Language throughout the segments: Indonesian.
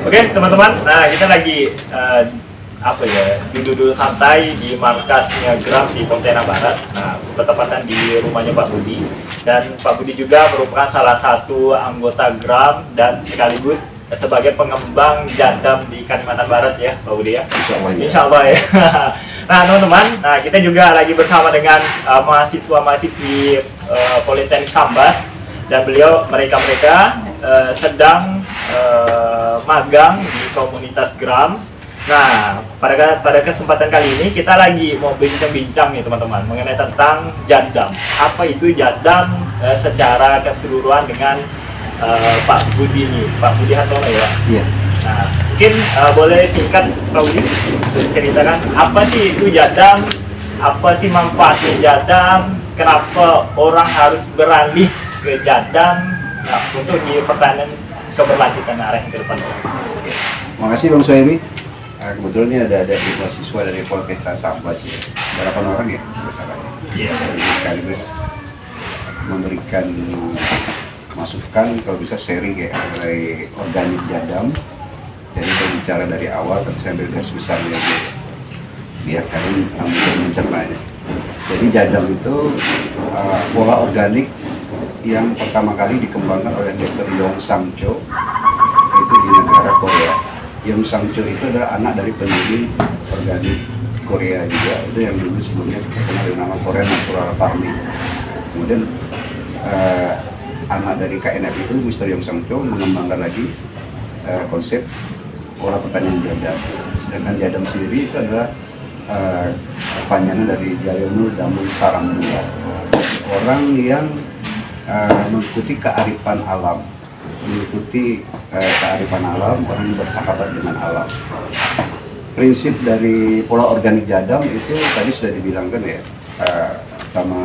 Oke teman-teman, nah kita lagi duduk santai di markasnya Gram di Pontianak Barat. Nah, bertepatan di rumahnya Pak Budi, dan Pak Budi juga merupakan salah satu anggota Gram dan sekaligus sebagai pengembang jadam di Kalimantan Barat ya Pak Budi ya. Insya Allah ya. Nah teman-teman, nah kita juga lagi bersama dengan mahasiswa-mahasiswi Politeknik Sambas, dan mereka sedang magang di komunitas Gram. Nah, pada kesempatan kali ini kita lagi mau bincang-bincang nih teman-teman mengenai tentang jadam. Apa itu jadam secara keseluruhan dengan Pak Budi nih, Pak Budi Hartono ya. Iya. Nah, mungkin boleh singkat Pak Budi ceritakan apa sih itu jadam, apa sih manfaatnya jadam, kenapa orang harus beralih ke jadam, nah, untuk di pertanian keberlanjutan arah ke depan. Makasih Bang Suhaimi. Kebetulan ini ada mahasiswa dari Politeknik Sambas ya, 8 orang ya masalahnya. Iya. Sekaligus memberikan masukan, kalau bisa sharing ya mengenai organik jadam. Jadi berbicara dari awal, tapi saya ambil garis besarnya aja biar kalian mudah mencernanya. Jadi jadam itu pola organik yang pertama kali dikembangkan oleh Dr. Yong Sang Cho, itu di negara Korea. Yong Sang Cho itu adalah anak dari pendiri organik Korea juga, itu yang dulu sebelumnya terkenal dengan nama Korea Natural Farming. Kemudian anak dari KNF itu, Mr. Yong Sang Cho, mengembangkan lagi konsep pola pertanian jadam. Sedangkan jadam sendiri itu adalah kepanjangan dari Jayonul Damul Sarang Dua, orang yang mengikuti kearifan alam, orang yang bersahabat dengan alam. Prinsip dari pola organik jadam itu tadi sudah dibilangkan ya sama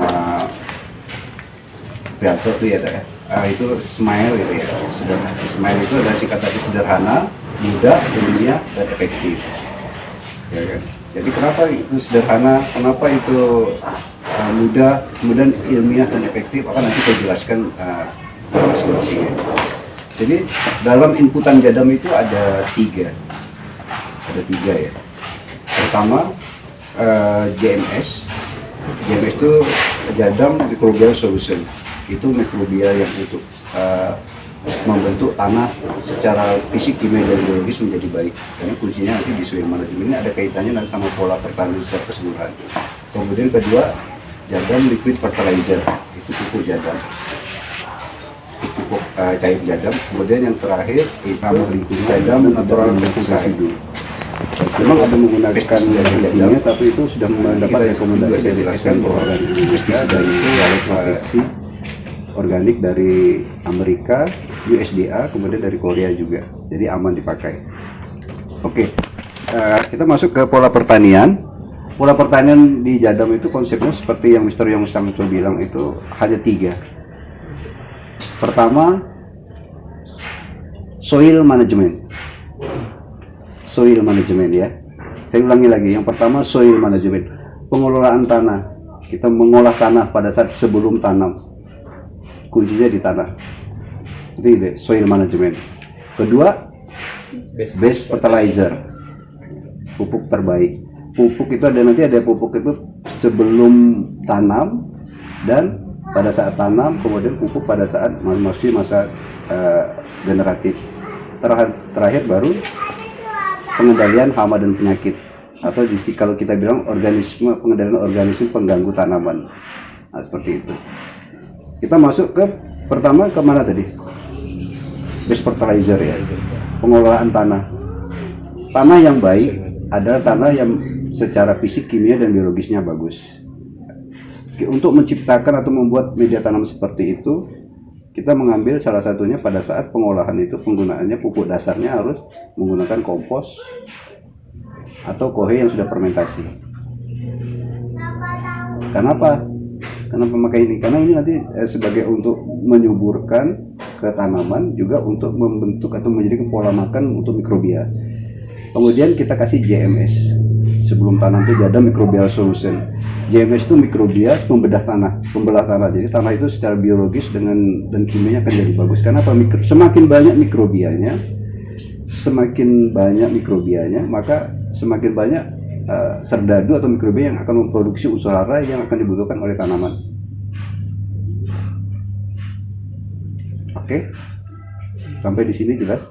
Prianto itu ya, itu SMILE gitu ya. SMILE itu adalah singkat dari sederhana, mudah, ilmiah, dan efektif. Ya kan? Jadi kenapa itu sederhana, kenapa itu mudah, kemudian ilmiah dan efektif, akan nanti saya jelaskan masing-masingnya. Jadi dalam inputan jadam itu ada tiga ya. Pertama JMS itu jadam microbial solution, itu mikrobia yang untuk membentuk tanah secara fisik, kimia, dan biologis menjadi baik. Karena kuncinya nanti di soil management ini ada kaitannya nanti sama pola pertanian secara keseluruhan. Kemudian kedua, jadam liquid fertilizer, itu pupuk jadam, pupuk cair jadam. Kemudian yang terakhir ramah lingkungan jadam natural residu. Memang ada menggunakan jadamnya, tapi itu sudah mendapat rekomendasi dari SN Organik Indonesia dan itu proteksi organik dari Amerika, USDA, kemudian dari Korea juga, jadi aman dipakai. Oke, kita masuk ke pola pertanian. Pola pertanian di jadam itu konsepnya seperti yang Mr. Yong Sang Cho bilang, itu hanya tiga. Pertama, soil management ya. Saya ulangi lagi, yang pertama soil management, pengelolaan tanah. Kita mengolah tanah pada saat sebelum tanam, kuncinya di tanah. Itu soil management. Kedua, base fertilizer, pupuk terbaik. Pupuk itu ada pupuk itu sebelum tanam dan pada saat tanam, kemudian pupuk pada saat masih masa generatif. Terakhir baru pengendalian hama dan penyakit, atau kalau kita bilang pengendalian organisme pengganggu tanaman. Nah, seperti itu. Kita masuk ke pertama, ke mana tadi? Base fertilizer ya, pengelolaan tanah. Tanah yang baik adalah tanah yang secara fisik, kimia, dan biologisnya bagus. Untuk menciptakan atau membuat media tanam seperti itu, kita mengambil salah satunya pada saat pengolahan itu, penggunaannya pupuk dasarnya harus menggunakan kompos atau kohe yang sudah fermentasi. Kenapa memakai ini? Karena ini nanti sebagai untuk menyuburkan ke tanaman, juga untuk membentuk atau menjadikan pola makan untuk mikrobia. Kemudian kita kasih JMS sebelum tanam, itu jadam microbial solution. JMS itu mikrobia pembelah tanah. Jadi tanah itu secara biologis dan kimianya akan jadi bagus. Karena apa? Semakin banyak mikrobianya, semakin banyak mikrobianya, maka semakin banyak serdadu atau mikrobia yang akan memproduksi unsur hara yang akan dibutuhkan oleh tanaman. Oke, sampai di sini jelas.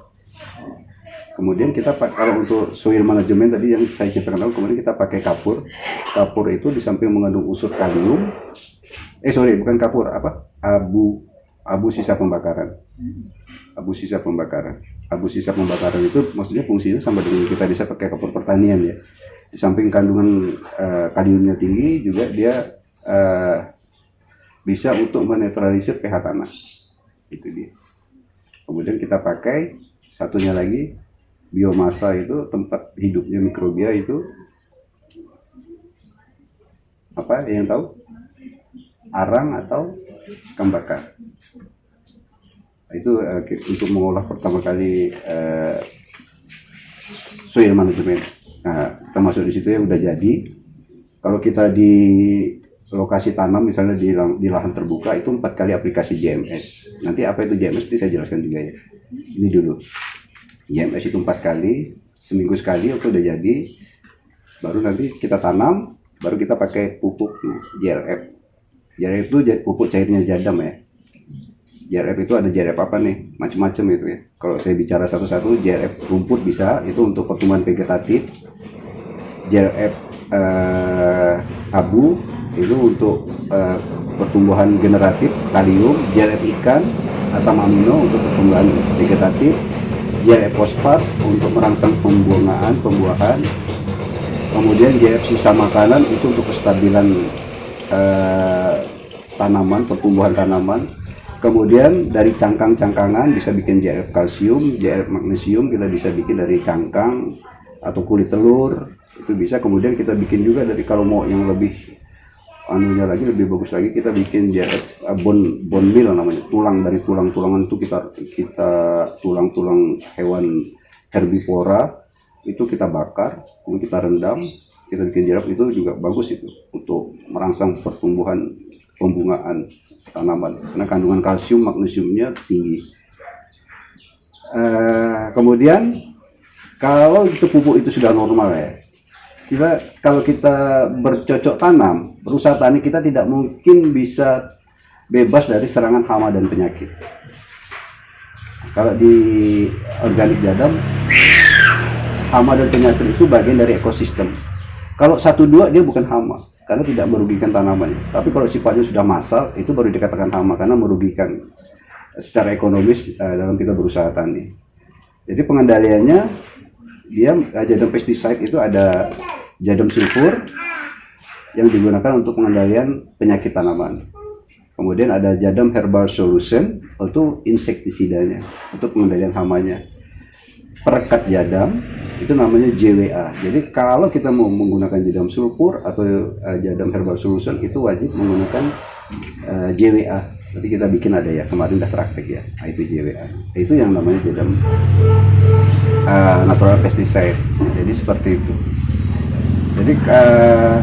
Kemudian kita kalau untuk soil management tadi yang saya ceritakan, kemudian kita pakai kapur. Kapur itu di samping mengandung unsur kalium, bukan kapur, abu sisa pembakaran. Abu sisa pembakaran itu maksudnya fungsinya sama dengan kita bisa pakai kapur pertanian ya. Di samping kandungan kaliumnya tinggi, juga dia bisa untuk menetralisir pH tanah. Itu dia. Kemudian kita pakai satunya lagi, biomasa, itu tempat hidupnya mikrobia itu apa yang tahu? Arang atau ikan bakar. Itu untuk mengolah pertama kali soil management. Nah, kita masuk di situ ya, udah jadi. Kalau kita di lokasi tanam misalnya di lahan terbuka itu 4 kali aplikasi JMS. Nanti apa itu JMS itu saya jelaskan juga ya. Ini dulu. JMS itu 4 kali, seminggu sekali itu udah jadi. Baru nanti kita tanam, baru kita pakai pupuk JRF. JRF itu pupuk cairnya jadam ya. JRF itu ada JRF apa nih? Macam-macam itu ya. Kalau saya bicara satu-satu, JRF rumput bisa, itu untuk pertumbuhan vegetatif. JRF abu itu untuk pertumbuhan generatif, kalium. JRF ikan, asam amino untuk pertumbuhan vegetatif. JRF fosfat untuk merangsang pembuahan. Kemudian JRF sisa makanan itu untuk kestabilan tanaman, pertumbuhan tanaman. Kemudian dari cangkang-cangkangan bisa bikin JRF kalsium, JRF magnesium kita bisa bikin dari cangkang atau kulit telur, itu bisa. Kemudian kita bikin juga dari, kalau mau yang lebih lebih bagus lagi, kita bikin JRF bone meal namanya, tulang dari tulang-tulangan itu kita tulang-tulang hewan herbivora itu kita bakar, kemudian kita rendam, kita bikin JRF. Itu juga bagus itu untuk merangsang pertumbuhan pembungaan tanaman karena kandungan kalsium magnesiumnya tinggi. Kemudian kalau itu pupuk itu sudah normal ya, kalau kita bercocok tanam, berusaha tani kita tidak mungkin bisa bebas dari serangan hama dan penyakit. Kalau di organik jadam, hama dan penyakit itu bagian dari ekosistem. Kalau 1-2 dia bukan hama, karena tidak merugikan tanaman. Tapi kalau sifatnya sudah massal, itu baru dikatakan hama, karena merugikan secara ekonomis dalam kita berusaha tani. Jadi pengendaliannya, dia jadam pesticide itu ada jadam sulfur yang digunakan untuk pengendalian penyakit tanaman. Kemudian ada jadam herbal solution, itu insektisidanya, untuk pengendalian hamanya. Perekat jadam itu namanya JWA. Jadi kalau kita mau menggunakan jadam sulfur atau jadam herbal solution, itu wajib menggunakan JWA. Nanti kita bikin ada ya, kemarin udah praktek ya. Nah, itu JWA. Itu yang namanya jadam natural pesticide. Jadi seperti itu. Jadi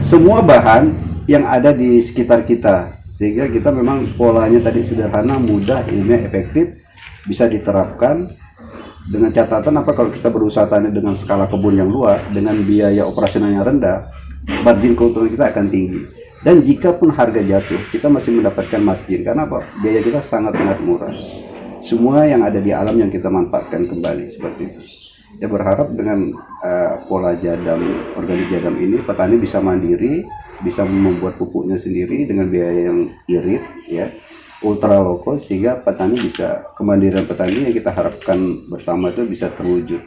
semua bahan yang ada di sekitar kita, sehingga kita memang polanya tadi sederhana, mudah, ilmiah, efektif, bisa diterapkan. Dengan catatan apa, kalau kita berusaha tani dengan skala kebun yang luas, dengan biaya operasionalnya rendah, margin keuntungan kita akan tinggi. Dan jika pun harga jatuh, kita masih mendapatkan margin. Karena apa? Biaya kita sangat-sangat murah. Semua yang ada di alam yang kita manfaatkan kembali, seperti itu. Ya, berharap dengan pola jadam, organik jadam ini, petani bisa mandiri, bisa membuat pupuknya sendiri dengan biaya yang irit, ya, ultra low cost, sehingga petani bisa, kemandirian petani yang kita harapkan bersama itu bisa terwujud.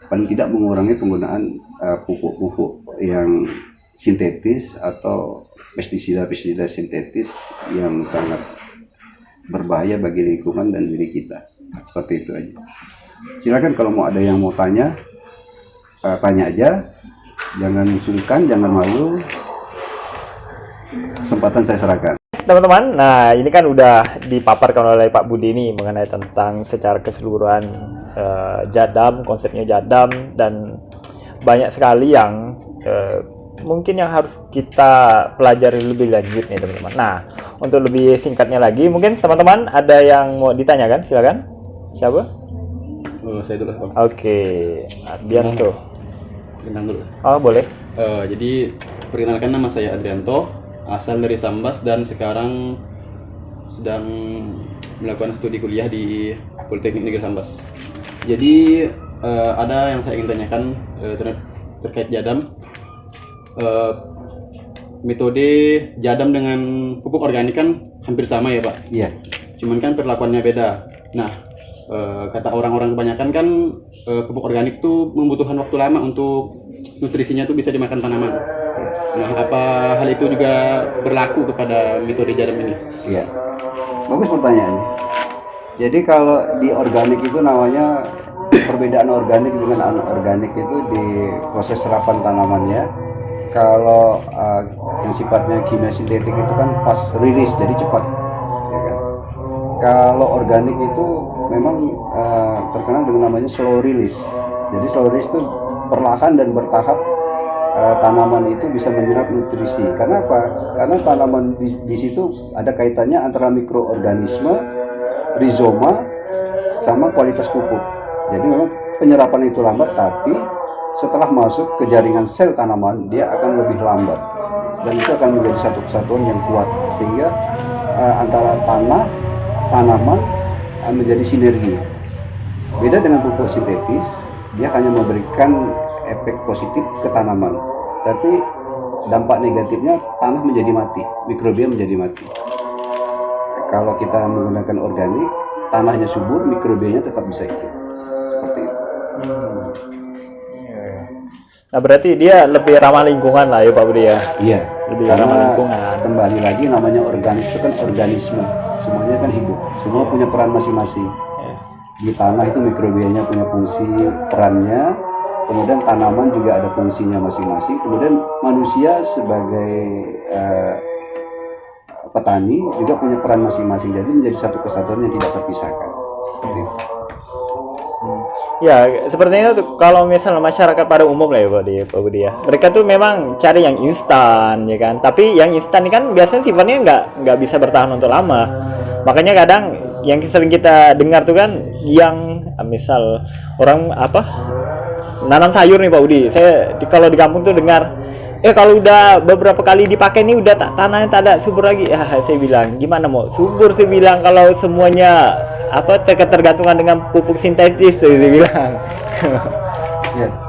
Paling tidak mengurangi penggunaan pupuk-pupuk yang sintetis atau pestisida sintetis yang sangat berbahaya bagi lingkungan dan diri kita. Seperti itu aja. Silakan kalau mau ada yang mau tanya, tanya aja. Jangan sungkan, jangan malu. Kesempatan saya serahkan. Teman-teman, nah ini kan udah dipaparkan oleh Pak Budi ini mengenai tentang secara keseluruhan jadam, konsepnya jadam, dan banyak sekali yang mungkin yang harus kita pelajari lebih lanjut nih teman-teman. Nah, untuk lebih singkatnya lagi, mungkin teman-teman ada yang mau ditanyakan, silakan. Siapa? Saya dulu Bang. Oke, Adrianto. Perkenalan dulu. Oh, boleh. Jadi perkenalkan, nama saya Adrianto, asal dari Sambas dan sekarang sedang melakukan studi kuliah di Politeknik Negeri Sambas. Jadi ada yang saya ingin tanyakan terkait jadam. Metode jadam dengan pupuk organik kan hampir sama ya Pak? Iya. Cuman kan perlakuannya beda. Nah, kata orang-orang kebanyakan kan pupuk organik tuh membutuhkan waktu lama untuk nutrisinya tuh bisa dimakan tanaman. Nah, apa hal itu juga berlaku kepada metode jadam ini? Iya. Bagus pertanyaannya. Jadi kalau di organik itu namanya perbedaan organik dengan anorganik itu di proses serapan tanamannya. Kalau yang sifatnya kimia sintetik itu kan pas rilis, jadi cepat, ya kan? Kalau organik itu memang terkenal dengan namanya slow release. Jadi slow release itu perlahan dan bertahap tanaman itu bisa menyerap nutrisi. Karena apa? Karena tanaman di situ ada kaitannya antara mikroorganisme, rizoma, sama kualitas pupuk. Jadi memang penyerapan itu lambat, tapi setelah masuk ke jaringan sel tanaman dia akan lebih lambat, dan itu akan menjadi satu kesatuan yang kuat, sehingga antara tanaman menjadi sinergi. Beda dengan pupuk sintetis, dia hanya memberikan efek positif ke tanaman, tapi dampak negatifnya tanah menjadi mati, mikrobia menjadi mati. Kalau kita menggunakan organik, tanahnya subur, mikrobianya tetap bisa hidup. Seperti itu. Nah, berarti dia lebih ramah lingkungan lah ya Pak Budi ya. Iya. Lebih Karena ramah lingkungan. kembali lagi namanya organik itu kan organisme, semuanya kan hidup, semua punya peran masing-masing. Di tanah itu mikrobianya punya fungsi perannya, kemudian tanaman juga ada fungsinya masing-masing, kemudian manusia sebagai petani juga punya peran masing-masing, jadi menjadi satu kesatuan yang tidak terpisahkan. Seperti itu. Ya, sepertinya tuh kalau misalnya masyarakat pada umum lah ya Pak Budi ya. Mereka tuh memang cari yang instan ya kan. Tapi yang instan ini kan biasanya sifatnya nggak bisa bertahan untuk lama. Makanya kadang yang sering kita dengar tuh kan yang misal orang nanam sayur nih Pak Budi. Saya kalau di kampung tuh dengar kalau udah beberapa kali dipakai nih udah tanahnya tak ada subur lagi. Ya, saya bilang gimana mau subur, saya bilang kalau semuanya ketergantungan dengan pupuk sintetis, saya bilang.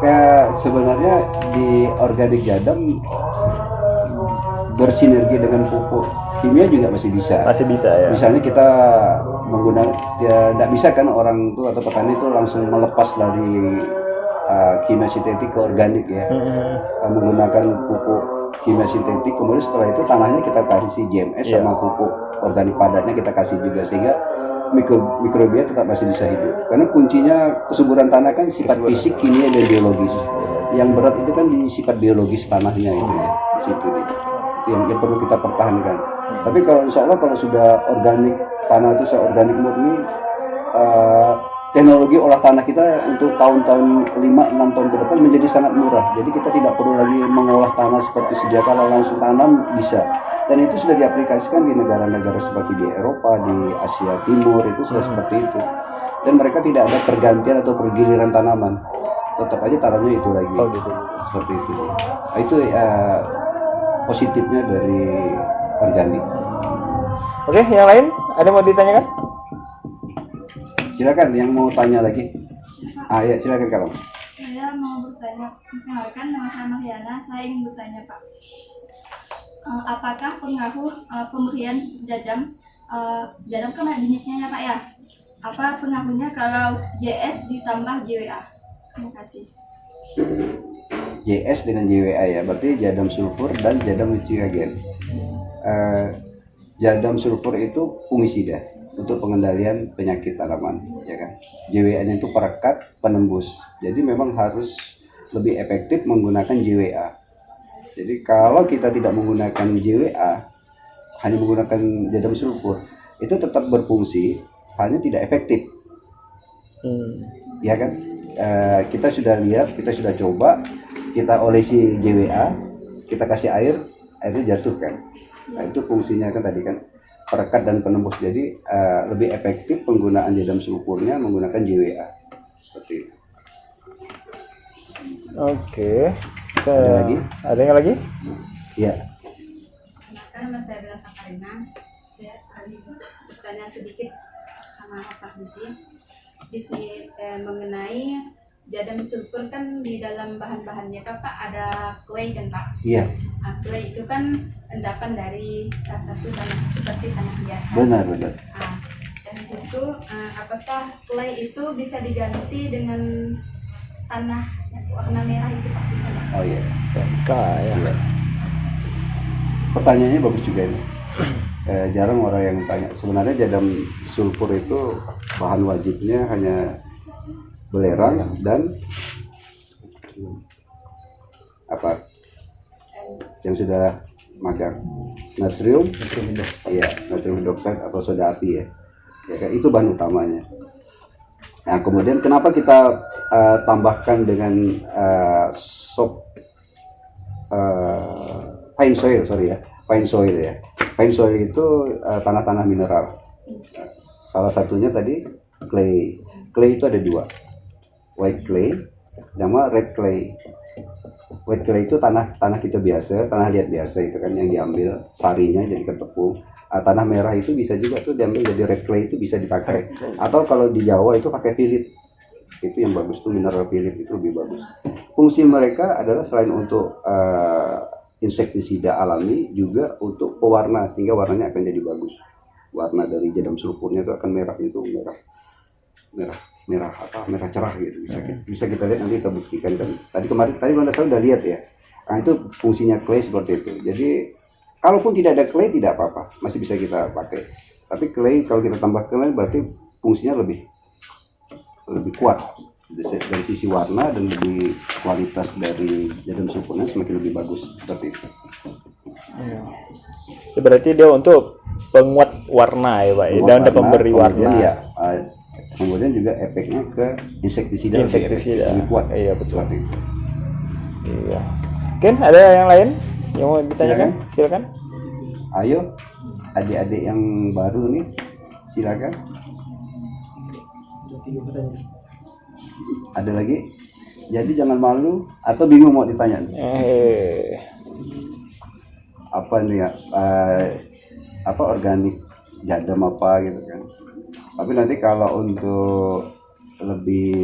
Ya, sebenarnya di organik jadam bersinergi dengan pupuk kimia juga masih bisa. Masih bisa ya. Misalnya kita menggunakan, ya tidak bisa kan orang itu atau petani itu langsung melepas dari kimia sintetik ke organik ya. Menggunakan pupuk kimia sintetik, kemudian setelah itu tanahnya kita kasih GMS sama pupuk organik padatnya kita kasih juga, sehingga mikrobia tetap masih bisa hidup. Karena kuncinya kesuburan tanah kan sifat fisik, kimia, dan biologis. Yang berat itu kan di sifat biologis tanahnya itu ya, di situ nih. Itu yang perlu kita pertahankan. Tapi kalau insya Allah kalau sudah organik, tanah itu sudah organik murni, teknologi olah tanah kita untuk tahun-tahun 5-6 tahun ke depan menjadi sangat murah. Jadi kita tidak perlu lagi mengolah tanah seperti sedia kala, langsung tanam bisa. Dan itu sudah diaplikasikan di negara-negara seperti di Eropa, di Asia Timur, itu sudah seperti itu. Dan mereka tidak ada pergantian atau pergiliran tanaman. Tetap aja tanamnya itu lagi. Oh gitu. Seperti itu. Nah, itu positifnya dari organik. Oke, yang lain ada mau ditanyakan? Silakan yang mau tanya lagi. Ya silakan kalau. Saya mau bertanya, perkenalkan nama saya Mariana, saya ingin bertanya Pak, apakah pengaruh pemberian jadam kan ada jenisnya ya Pak ya, apa pengaruhnya kalau JS ditambah JWA? Terima kasih. JS dengan JWA ya, berarti jadam sulfur dan jadam witriagen. Jadam sulfur itu fungisida untuk pengendalian penyakit tanaman, ya kan. JWA-nya itu perekat, penembus. Jadi memang harus lebih efektif menggunakan JWA. Jadi kalau kita tidak menggunakan JWA, hanya menggunakan jadam sulfur, itu tetap berfungsi, hanya tidak efektif. Ya kan. Kita sudah lihat, kita sudah coba, kita olesi JWA, kita kasih air, airnya jatuh kan. Nah itu fungsinya kan tadi kan, perekat dan penembus. Jadi lebih efektif penggunaan jadam sulfurnya menggunakan JWA. seperti itu. Oke. Ada lagi? Ada yang lagi? Ya. Nama saya Bella Sakarina. Saya bertanya sedikit sama Pak Budi mengenai jadam sulfur. Kan di dalam bahan-bahannya Pak ada clay kan Pak? Iya. Nah, clay itu kan endapan dari salah satu tanah seperti tanah biasa. Benar. Nah, dari situ apakah clay itu bisa diganti dengan tanah yang warna merah itu Pak, bisa nggak? Oh iya. Ya. Iya. Pertanyaannya bagus juga ini. Jarang orang yang tanya. Sebenarnya jadam sulfur itu bahan wajibnya hanya belerang dan apa yang sudah magang, natrium iya, natrium hidroksida atau soda api ya kan, itu bahan utamanya. Nah kemudian kenapa kita tambahkan dengan fine soil ya. Fine soil itu tanah-tanah mineral. Salah satunya tadi clay. Clay itu ada dua, white clay sama red clay. White clay itu tanah kita biasa, tanah liat biasa itu kan yang diambil sarinya jadi ke tepung. Tanah merah itu bisa juga tuh diambil jadi red clay, itu bisa dipakai. Atau kalau di Jawa itu pakai filit. Itu yang bagus tuh, mineral filit itu lebih bagus. Fungsi mereka adalah selain untuk insektisida alami, juga untuk pewarna sehingga warnanya akan jadi bagus. Warna dari jadam sulfurnya itu akan merah, itu merah cerah gitu. Bisa kita lihat, nanti kita buktikan kan. Tadi kalau saya udah lihat ya. Nah, itu fungsinya clay seperti itu. Jadi kalaupun tidak ada clay tidak apa-apa, masih bisa kita pakai. Tapi clay kalau kita tambah clay berarti fungsinya lebih kuat dari sisi warna, dan lebih kualitas dari jadam sulfurnya semakin lebih bagus seperti itu. Ya, berarti dia untuk penguat warna ya Pak, dan ada pemberi warna. Ya, kemudian juga efeknya ke insektisida lebih kuat. Iya betul. Seperti itu. Iya. Mungkin ada yang lain yang mau ditanyakan? Silakan. Ayo, adik-adik yang baru nih, silakan. Ada lagi? Jadi jangan malu atau bingung mau ditanya. Apa nih ya? Apa organik jadam apa gitu kan? Tapi nanti kalau untuk lebih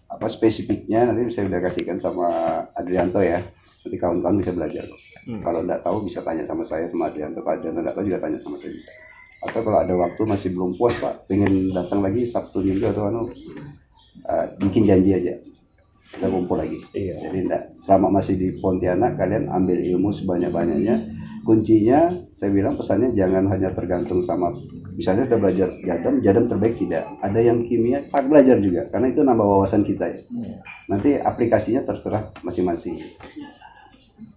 apa spesifiknya nanti saya udah kasihkan sama Adrianto ya. Nanti kawan-kawan bisa belajar. Kalau nggak tahu bisa tanya sama saya, sama Adrianto. Kalau Adrianto nggak tahu juga tanya sama saya bisa. Atau kalau ada waktu masih belum puas Pak, pengen datang lagi Sabtu Minggu atau bikin janji aja, kita kumpul lagi. Jadi selama masih di Pontianak kalian ambil ilmu sebanyak-banyaknya. Kuncinya saya bilang pesannya jangan hanya tergantung sama misalnya udah belajar jadam terbaik, tidak. Ada yang kimia, Pak belajar juga karena itu nambah wawasan kita ya. Nanti aplikasinya terserah masing-masing.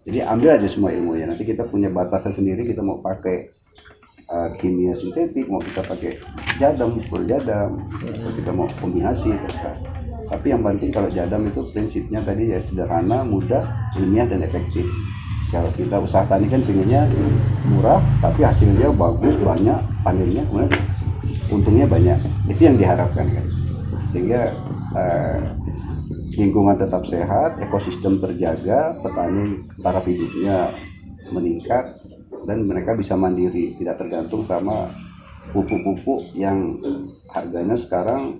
Jadi ambil aja semua ilmunya. Nanti kita punya batasan sendiri, kita mau pakai kimia sintetik, mau kita pakai jadam, full jadam, atau kita mau kombinasi terserah. Tapi yang penting kalau jadam itu prinsipnya tadi ya sederhana, mudah, ilmiah dan efektif. Kalau kita usaha tani kan pengennya murah, tapi hasilnya bagus, banyak, panennya kemudian untungnya banyak. Itu yang diharapkan kan. Sehingga lingkungan tetap sehat, ekosistem terjaga, petani taraf hidupnya meningkat, dan mereka bisa mandiri, tidak tergantung sama pupuk-pupuk yang harganya sekarang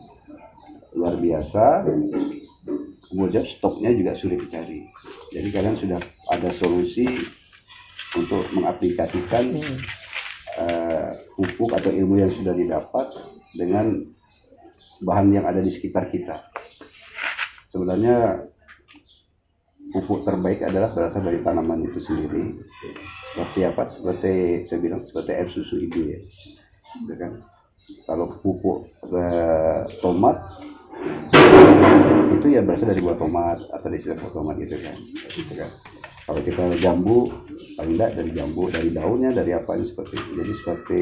luar biasa, kemudian stoknya juga sulit dicari. Jadi kalian sudah ada solusi untuk mengaplikasikan pupuk atau ilmu yang sudah didapat dengan bahan yang ada di sekitar kita. Sebenarnya pupuk terbaik adalah berasal dari tanaman itu sendiri. Seperti apa? Seperti saya bilang, seperti air susu ibu ya. Gitu kan? Kalau pupuk tomat itu ya berasal dari buah tomat atau dari sisa buah tomat gitu kan. Kalau kita jambu, paling tidak dari jambu, dari daunnya, dari apa, seperti itu. Jadi seperti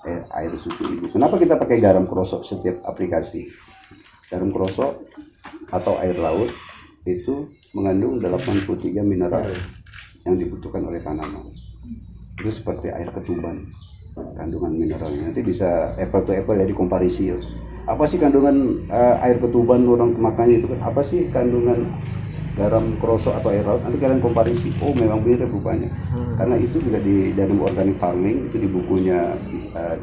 air susu ibu. Kenapa kita pakai garam krosok setiap aplikasi? Garam krosok atau air laut itu mengandung 83 mineral yang dibutuhkan oleh tanaman. Itu seperti air ketuban, kandungan mineralnya. Nanti bisa apple to apple ya, di komparisi. apa sih kandungan air ketuban orang makannya itu kan, apa sih kandungan garam krosok atau air laut, nanti kalian komparisi, oh memang mirip rupanya. Karena itu juga di dalam organic farming, itu di bukunya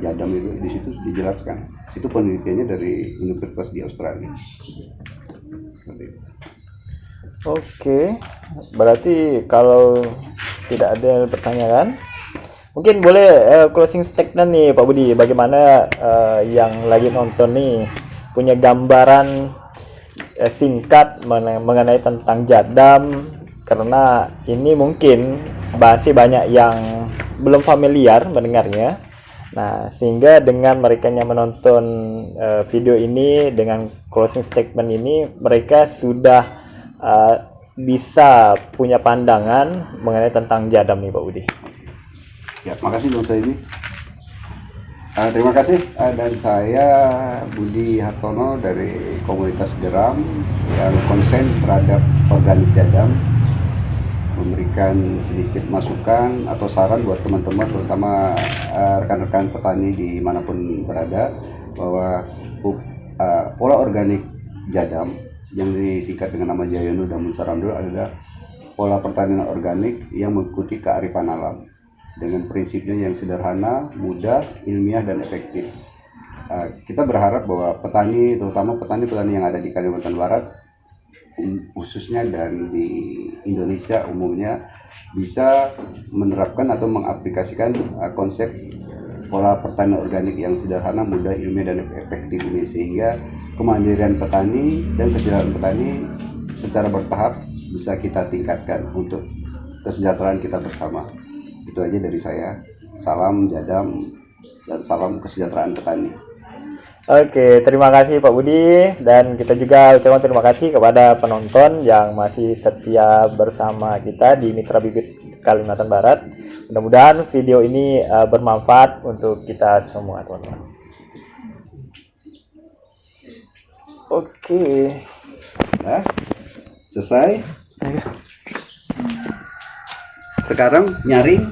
Jadam itu, di situ dijelaskan. Itu penelitiannya dari universitas di Australia. Seperti itu. Oke, berarti kalau tidak ada pertanyaan, mungkin boleh closing statement nih Pak Budi. Bagaimana yang lagi nonton nih punya gambaran singkat mengenai tentang Jadam, karena ini mungkin masih banyak yang belum familiar mendengarnya. Nah, sehingga dengan mereka yang menonton video ini dengan closing statement ini, mereka sudah bisa punya pandangan mengenai tentang Jadam nih Pak Budi. Ya, makasih Bang Saidi. Terima kasih, dan saya Budi Hartono dari komunitas Geram yang konsen terhadap organik Jadam, memberikan sedikit masukan atau saran buat teman-teman, terutama rekan-rekan petani dimanapun berada, bahwa pola organik Jadam yang disingkat dengan nama Jayono dan Munsarandul adalah pola pertanian organik yang mengikuti kearifan alam dengan prinsipnya yang sederhana, mudah, ilmiah, dan efektif. Kita berharap bahwa petani, terutama petani-petani yang ada di Kalimantan Barat khususnya dan di Indonesia umumnya, bisa menerapkan atau mengaplikasikan konsep pola pertanian organik yang sederhana, mudah, ilmiah, dan efektif ini, sehingga kemandirian petani dan kesejahteraan petani secara bertahap bisa kita tingkatkan untuk kesejahteraan kita bersama. Itu aja dari saya. Salam Jadam dan salam kesejahteraan petani. Oke, terima kasih Pak Budi, dan kita juga ucapkan terima kasih kepada penonton yang masih setia bersama kita di Mitra Bibit Kalimantan Barat. Mudah-mudahan video ini bermanfaat untuk kita semua, teman-teman. Oke. Nah, selesai. Sekarang nyaring